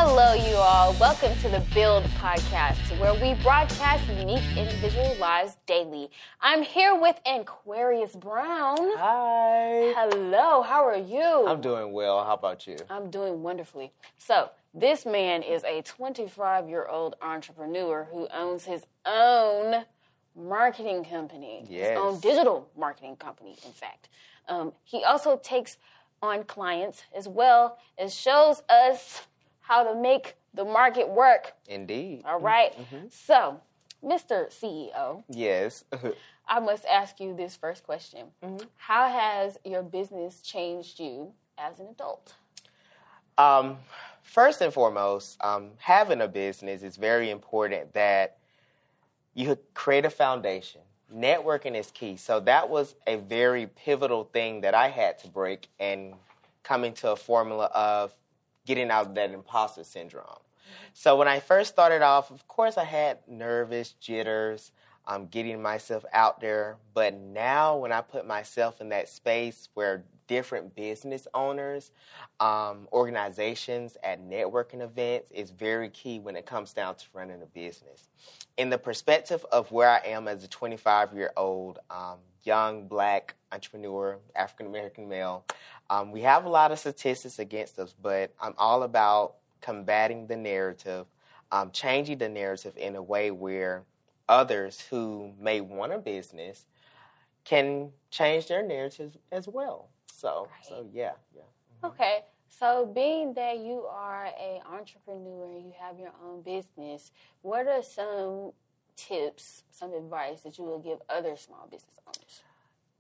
Hello, you all. Welcome to the B.U.I.L.D Podcast, where we broadcast unique individual lives daily. I'm here with Aunquarius Brown. Hi. Hello, how are you? I'm doing well. How about you? I'm doing wonderfully. So, this man is a 25-year-old entrepreneur who owns his own marketing company, Yes. His own digital marketing company, in fact. He also takes on clients as well as shows us how to make the market work. Indeed. All right? Mm-hmm. So, Mr. CEO. Yes. I must ask you this first question. Mm-hmm. How has your business changed you as an adult? First and foremost, having a business is very important that you create a foundation. Networking is key. So that was a very pivotal thing that I had to break and come into a formula of getting out of that imposter syndrome. Mm-hmm. So when I first started off, of course, I had nervous jitters, getting myself out there. But now when I put myself in that space where different business owners, organizations at networking events is very key when it comes down to running a business. In the perspective of where I am as a 25-year-old young black entrepreneur, African-American male, we have a lot of statistics against us, but I'm all about combating the narrative, changing the narrative in a way where others who may want a business can change their narrative as well. So yeah. Mm-hmm. Okay. So being that you are an entrepreneur and you have your own business, what are some tips, some advice that you will give other small business owners?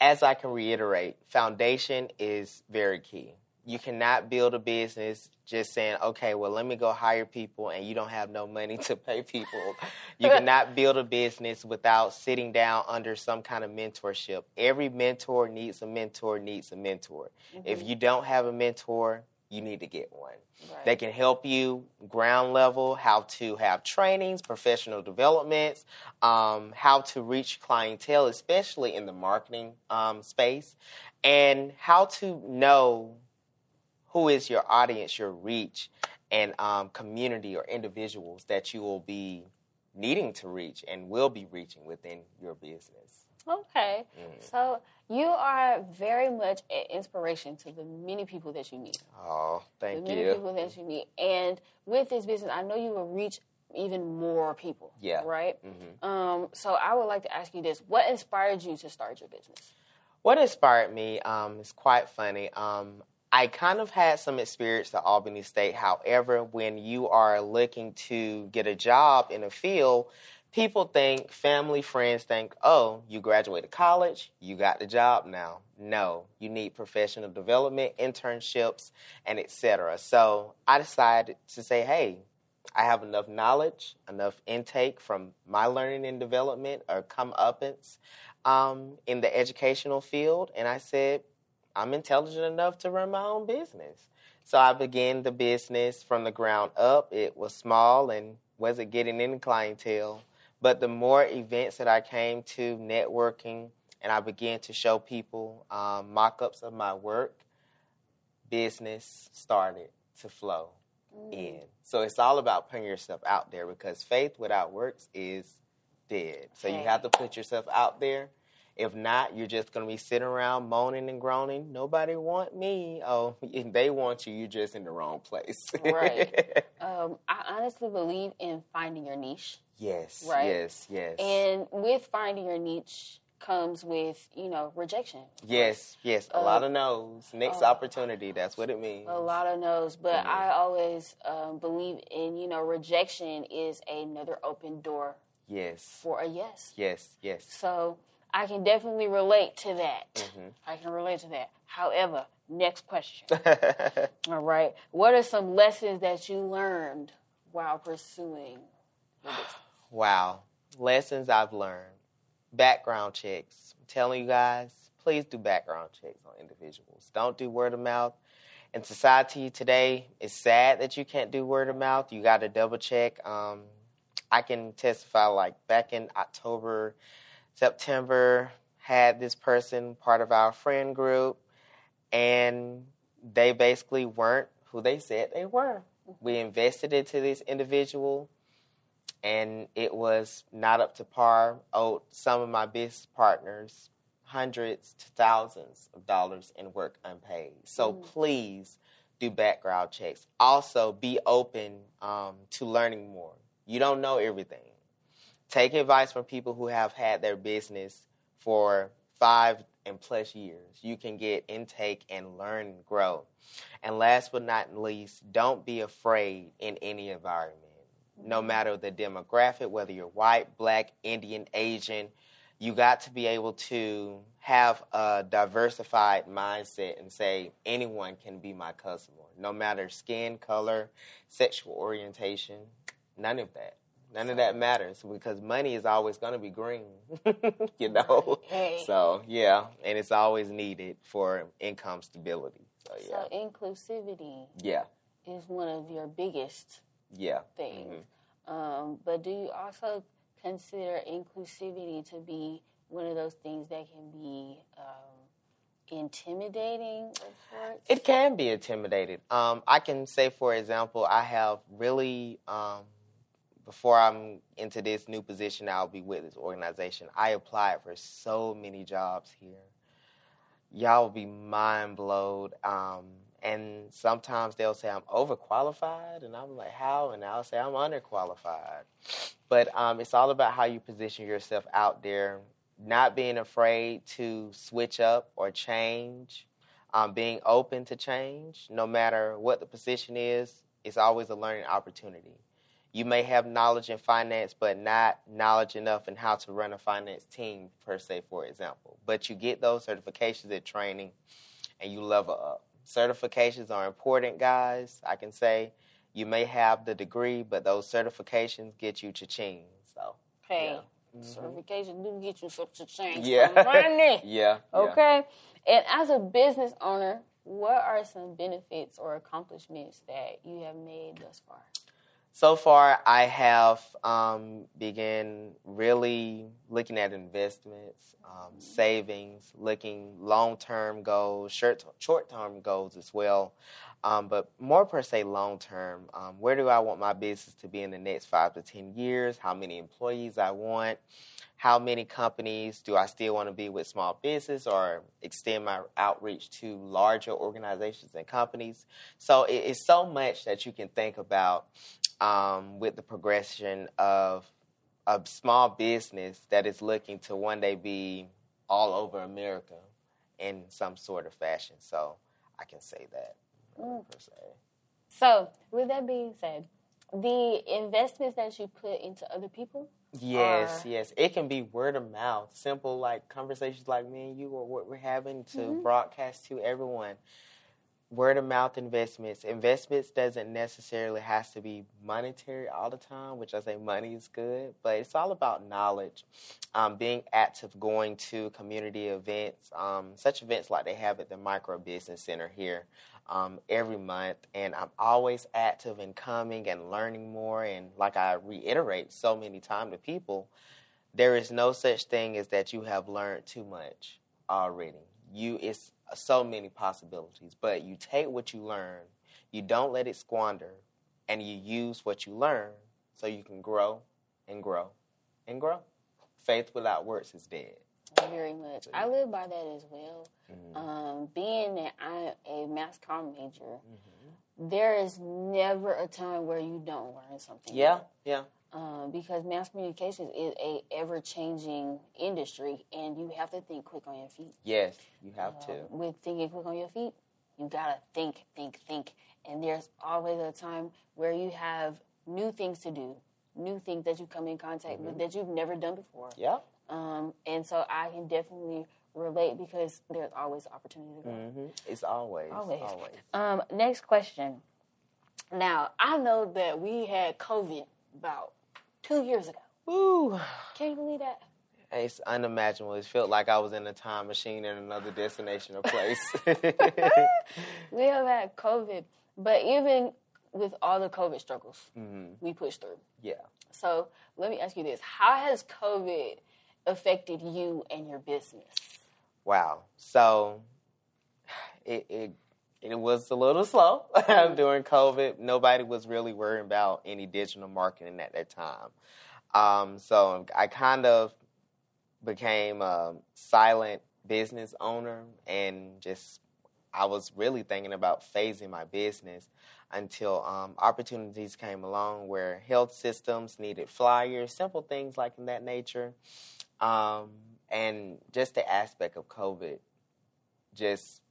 As I can reiterate, foundation is very key. You cannot build a business just saying, okay, well, let me go hire people, and you don't have no money to pay people. You cannot build a business without sitting down under some kind of mentorship. Every mentor needs a mentor, Mm-hmm. If you don't have a mentor, you need to get one. Right. They can help you ground level, how to have trainings, professional developments, how to reach clientele, especially in the marketing space, and how to know who is your audience, your reach, and community or individuals that you will be needing to reach and will be reaching within your business. Okay. So you are very much an inspiration to the many people that you meet. Oh, thank you. The many people that you meet. And with this business, I know you will reach even more people. Yeah. Right? Mm-hmm. So I would like to ask you this. What inspired you to start your business? What inspired me is quite funny. I kind of had some experience at Albany State. However, when you are looking to get a job in a field, people think, family, friends think, oh, you graduated college, you got the job now. No, you need professional development, internships, and etc. So I decided to say, hey, I have enough knowledge, enough intake from my learning and development or comeuppance in the educational field. And I said, I'm intelligent enough to run my own business. So I began the business from the ground up. It was small and wasn't getting any clientele. But the more events that I came to, networking, and I began to show people mock-ups of my work, business started to flow in. So it's all about putting yourself out there because faith without works is dead. So you have to put yourself out there. If not, you're just going to be sitting around moaning and groaning. Nobody want me. Oh, they want you. You're just in the wrong place. Right. I honestly believe in finding your niche. Yes. Right? Yes. And with finding your niche comes with, rejection. Yes. A lot of no's. Next opportunity. That's what it means. A lot of no's. But I always believe in, rejection is another open door. Yes. For a yes. Yes. So I can definitely relate to that. Mm-hmm. I can relate to that. However, next question. All right. What are some lessons that you learned while pursuing your business? Wow. Lessons I've learned. Background checks. I'm telling you guys, please do background checks on individuals. Don't do word of mouth. In society today, it's sad that you can't do word of mouth. You got to double check. I can testify like back in October, September, had this person part of our friend group, and they basically weren't who they said they were. We invested into this individual, and it was not up to par. Owed some of my business partners hundreds to thousands of dollars in work unpaid. So please do background checks. Also, be open to learning more. You don't know everything. Take advice from people who have had their business for 5 and plus years. You can get intake and learn and grow. And last but not least, don't be afraid in any environment. No matter the demographic, whether you're white, black, Indian, Asian, you got to be able to have a diversified mindset and say, anyone can be my customer. No matter skin color, sexual orientation, none of that. None of that matters because money is always going to be green, you know? Hey. So, yeah, and it's always needed for income stability. So, yeah. So inclusivity is one of your biggest things. But do you also consider inclusivity to be one of those things that can be intimidating of sorts? It can be intimidating. I can say, for example, I have really... before I'm into this new position I'll be with this organization, I applied for so many jobs here. Y'all will be mind blown. And sometimes they'll say I'm overqualified, and I'm like, how? And I'll say I'm underqualified. But it's all about how you position yourself out there, not being afraid to switch up or change, being open to change. No matter what the position is, it's always a learning opportunity. You may have knowledge in finance, but not knowledge enough in how to run a finance team, per se, for example. But you get those certifications and training, and you level up. Certifications are important, guys. I can say you may have the degree, but those certifications get you cha-ching. So, hey, certifications do get you some cha-ching. Yeah. Yeah. Okay. And as a business owner, what are some benefits or accomplishments that you have made thus far? So far, I have begun really looking at investments, savings, looking long-term goals, short-term goals as well, but more per se long-term. Where do I want my business to be in the next 5 to 10 years? How many employees I want? How many companies do I still want to be with small business or extend my outreach to larger organizations and companies? So it's so much that you can think about. With the progression of a small business that is looking to one day be all over America in some sort of fashion. So I can say that, per se. So with that being said, the investments that you put into other people? Yes. It can be word of mouth. Simple, like conversations like me and you or what we're having to broadcast to everyone. Word of mouth investments. Investments doesn't necessarily have to be monetary all the time, which I say money is good, but it's all about knowledge. Being active, going to community events, such events like they have at the Micro Business Center here every month. And I'm always active and coming and learning more. And like I reiterate so many times to people, there is no such thing as that you have learned too much already. It's so many possibilities, but you take what you learn, you don't let it squander, and you use what you learn so you can grow and grow and grow. Faith without works is dead. Very much. I live by that as well. Being that I'm a mass comm major, there is never a time where you don't learn something. Yeah. Because mass communications is a ever-changing industry, and you have to think quick on your feet. Yes, you have to. With thinking quick on your feet, you gotta think. And there's always a time where you have new things to do, new things that you come in contact with that you've never done before. Yeah. And so I can definitely relate because there's always opportunity to grow. It's always. Next question. Now, I know that we had COVID about 2 years ago. Woo. Can you believe that? It's unimaginable. It felt like I was in a time machine in another destination or place. We have had COVID, but even with all the COVID struggles, we pushed through. Yeah. So let me ask you this. How has COVID affected you and your business? Wow. So it it was a little slow during COVID. Nobody was really worried about any digital marketing at that time. So I kind of became a silent business owner, and I was really thinking about phasing my business until opportunities came along where health systems needed flyers, simple things like in that nature. And just the aspect of COVID just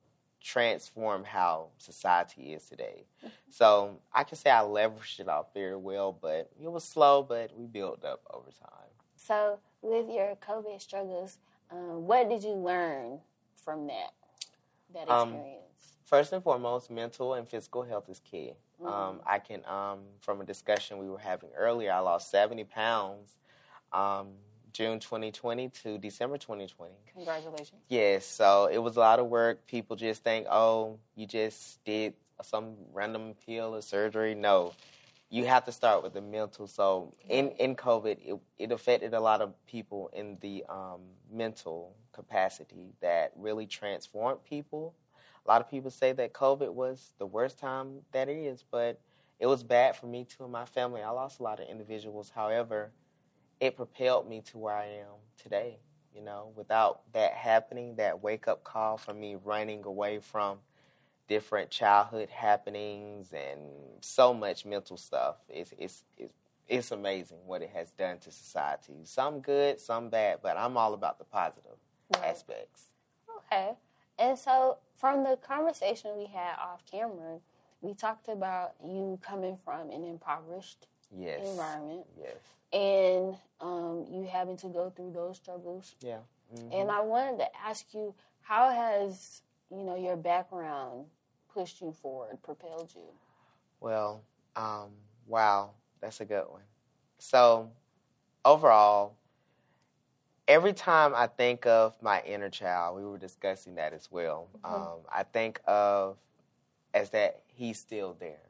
transformed how society is today. So I can say I leveraged it out very well, but it was slow, but we built up over time. So with your COVID struggles, what did you learn from that experience? First and foremost, mental and physical health is key. I can, from a discussion we were having earlier, I lost 70 pounds June 2020 to December 2020. Congratulations. Yes, so it was a lot of work. People just think, oh, you just did some random pill or surgery. No, you have to start with the mental. So in COVID, it affected a lot of people in the mental capacity that really transformed people. A lot of people say that COVID was the worst time that is, but it was bad for me too and my family. I lost a lot of individuals. However, it propelled me to where I am today. You know, without that happening, that wake-up call for me running away from different childhood happenings and so much mental stuff, it's amazing what it has done to society. Some good, some bad, but I'm all about the positive aspects. Okay. And so from the conversation we had off camera, we talked about you coming from an impoverished environment. Yes. And you having to go through those struggles. Yeah. Mm-hmm. And I wanted to ask you, how has, your background pushed you forward, propelled you? Well, wow, that's a good one. So, overall, every time I think of my inner child, we were discussing that as well, I think of as that he's still there.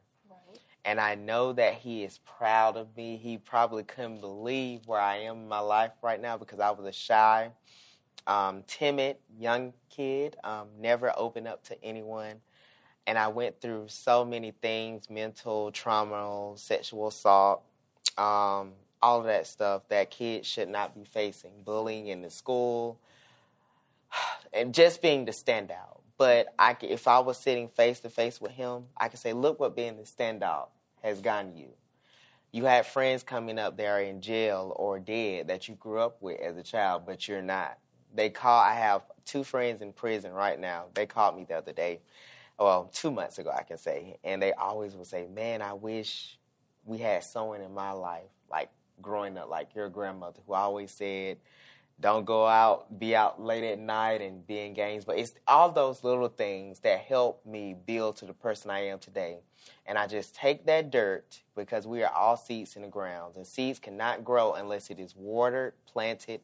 And I know that he is proud of me. He probably couldn't believe where I am in my life right now because I was a shy, timid young kid, never opened up to anyone. And I went through so many things, mental trauma, sexual assault, all of that stuff that kids should not be facing, bullying in the school, and just being the standout. But if I was sitting face-to-face with him, I could say, look what being the standout has gotten you. You had friends coming up that are in jail or dead that you grew up with as a child, but you're not. I have 2 friends in prison right now. They called me the other day, 2 months ago, I can say, and they always would say, man, I wish we had someone in my life, like growing up, like your grandmother, who always said, don't go out, be out late at night and be in games. But it's all those little things that help me build to the person I am today. And I just take that dirt, because we are all seeds in the ground. And seeds cannot grow unless it is watered, planted,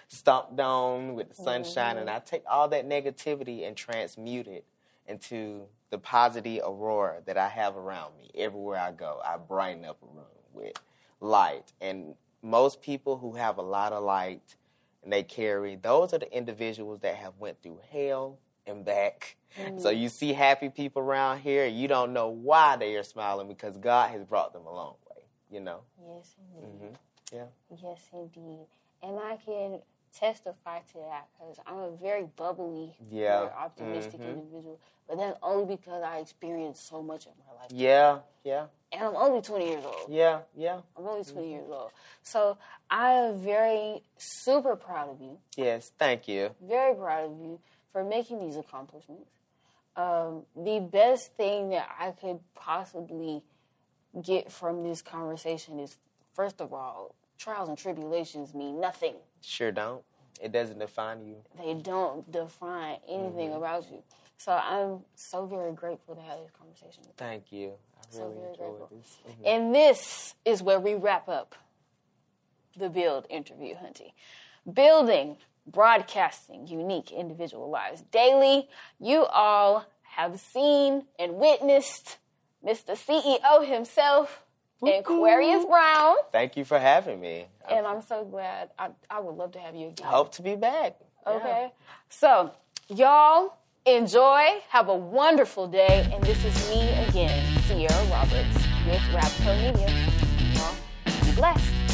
stumped on with the sunshine. And I take all that negativity and transmute it into the positive aurora that I have around me. Everywhere I go, I brighten up a room with light. And most people who have a lot of light and they carry, those are the individuals that have went through hell and back. So you see happy people around here, you don't know why they are smiling, because God has brought them a long way, Yes, indeed. Yeah. Yes, indeed. And I can testify to that because I'm a very bubbly, very optimistic individual. But that's only because I experienced so much in my life. Yeah. And I'm only 20 years old. Yeah. I'm only 20 years old. So I am super proud of you. Yes, thank you. Very proud of you for making these accomplishments. The best thing that I could possibly get from this conversation is, first of all, trials and tribulations mean nothing. Sure don't. It doesn't define you. They don't define anything about you. So I'm so very grateful to have this conversation with you. Thank you. I really enjoyed this. And this is where we wrap up the B.U.I.L.D interview, Hunty. Building, broadcasting unique individual lives daily. You all have seen and witnessed Mr. CEO himself, Aunquarius Brown. Thank you for having me. And I'm so glad. I would love to have you again. Hope to be back. Okay. Yeah. So, y'all, Enjoy. Have a wonderful day. And this is me again, Sierra Roberts with Rapco Media. Y'all, be blessed.